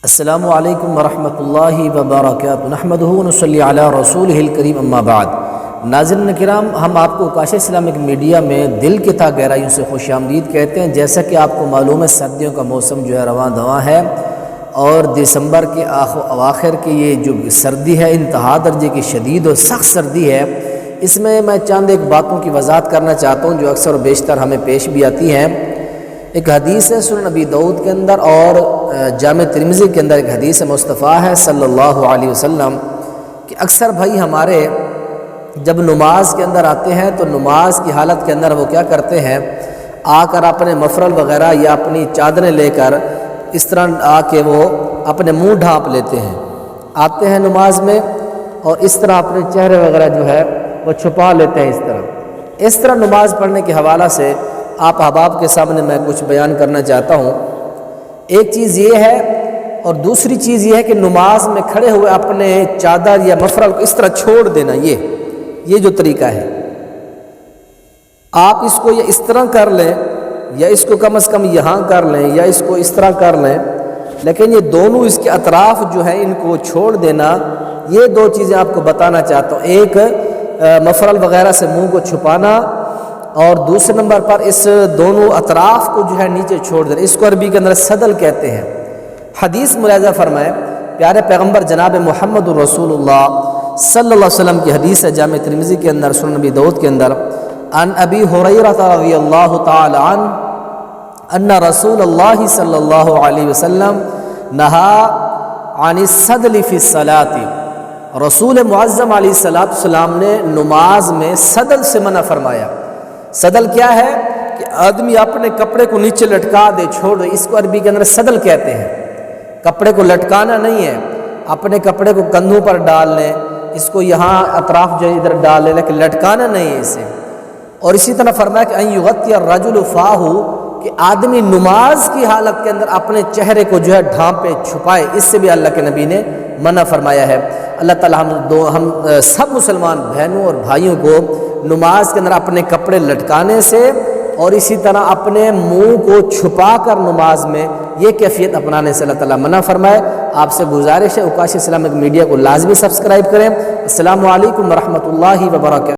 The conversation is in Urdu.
السلام علیکم ورحمۃ اللہ وبرکاتہ نحمدہ ونصلی علی رسولہ الکریم اما بعد۔ ناظرین کرام، ہم آپ کو کاشف اسلامک میڈیا میں دل کی تہ گہرائیوں سے خوش آمدید کہتے ہیں۔ جیسا کہ آپ کو معلوم ہے، سردیوں کا موسم جو ہے رواں دواں ہے، اور دسمبر کے اواخر کی یہ جو سردی ہے انتہا درجے کی شدید اور سخت سردی ہے۔ اس میں چند ایک باتوں کی وضاحت کرنا چاہتا ہوں جو اکثر و بیشتر ہمیں پیش بھی آتی ہیں۔ ایک حدیث ہے سنن نبی داؤد کے اندر اور جامع ترمذی کے اندر، ایک حدیث مصطفیٰ ہے صلی اللہ علیہ وسلم کہ اکثر بھائی ہمارے جب نماز کے اندر آتے ہیں تو نماز کی حالت کے اندر وہ کیا کرتے ہیں، آ کر اپنے مفرل وغیرہ یا اپنی چادریں لے کر اس طرح آ کے وہ اپنے منہ ڈھانپ لیتے ہیں، آتے ہیں نماز میں اور اس طرح اپنے چہرے وغیرہ جو ہے وہ چھپا لیتے ہیں۔ اس طرح نماز پڑھنے کے حوالہ سے آپ احباب کے سامنے میں کچھ بیان کرنا چاہتا ہوں۔ ایک چیز یہ ہے، اور دوسری چیز یہ ہے کہ نماز میں کھڑے ہوئے اپنے چادر یا مفرل کو اس طرح چھوڑ دینا، یہ جو طریقہ ہے، آپ اس کو یا اس طرح کر لیں یا اس کو کم از کم یہاں کر لیں یا اس کو اس طرح کر لیں، لیکن یہ دونوں اس کے اطراف جو ہے ان کو چھوڑ دینا، یہ دو چیزیں آپ کو بتانا چاہتا ہوں۔ ایک مفرل وغیرہ سے منہ کو چھپانا، اور دوسرے نمبر پر اس دونوں اطراف کو جو ہے نیچے چھوڑ دینا، اس کو عربی کے اندر صدل کہتے ہیں۔ حدیث ملاحظہ فرمائے، پیارے پیغمبر جناب محمد رسول اللہ صلی اللہ علیہ وسلم کی حدیث ہے جامع ترمذی کے اندر، سنن نبی داؤد کے اندر، عن ابی ہریرہ رضی اللہ تعالی عنہ ان رسول اللہ صلی اللہ علیہ وسلم نہا عن الصدل فی الصلاۃ، رسول معظم علیہ السلام نے نماز میں صدل سے منع فرمایا۔ صدل کیا ہے کہ آدمی اپنے کپڑے کو نیچے لٹکا دے، چھوڑ دے، اس کو عربی کے اندر صدل کہتے ہیں۔ کپڑے کو لٹکانا نہیں ہے، اپنے کپڑے کو کندھوں پر ڈال لیں، اس کو یہاں اطراف جو ادھر ڈال لیں، لیکن لٹکانا نہیں ہے اسے۔ اور اسی طرح فرمایا کہ ان یغطی الرجل فاہ، کہ آدمی نماز کی حالت کے اندر اپنے چہرے کو جو ہے ڈھانپے چھپائے، اس سے بھی اللہ کے نبی نے منع فرمایا ہے۔ اللہ تعالی ہم سب مسلمان بہنوں اور بھائیوں کو نماز کے اندر اپنے کپڑے لٹکانے سے اور اسی طرح اپنے منہ کو چھپا کر نماز میں یہ کیفیت اپنانے سے اللہ تعالیٰ منع فرمائے۔ آپ سے گزارش ہے کاشف اسلامک میڈیا کو لازمی سبسکرائب کریں۔ السلام علیکم ورحمۃ اللہ وبرکاتہ۔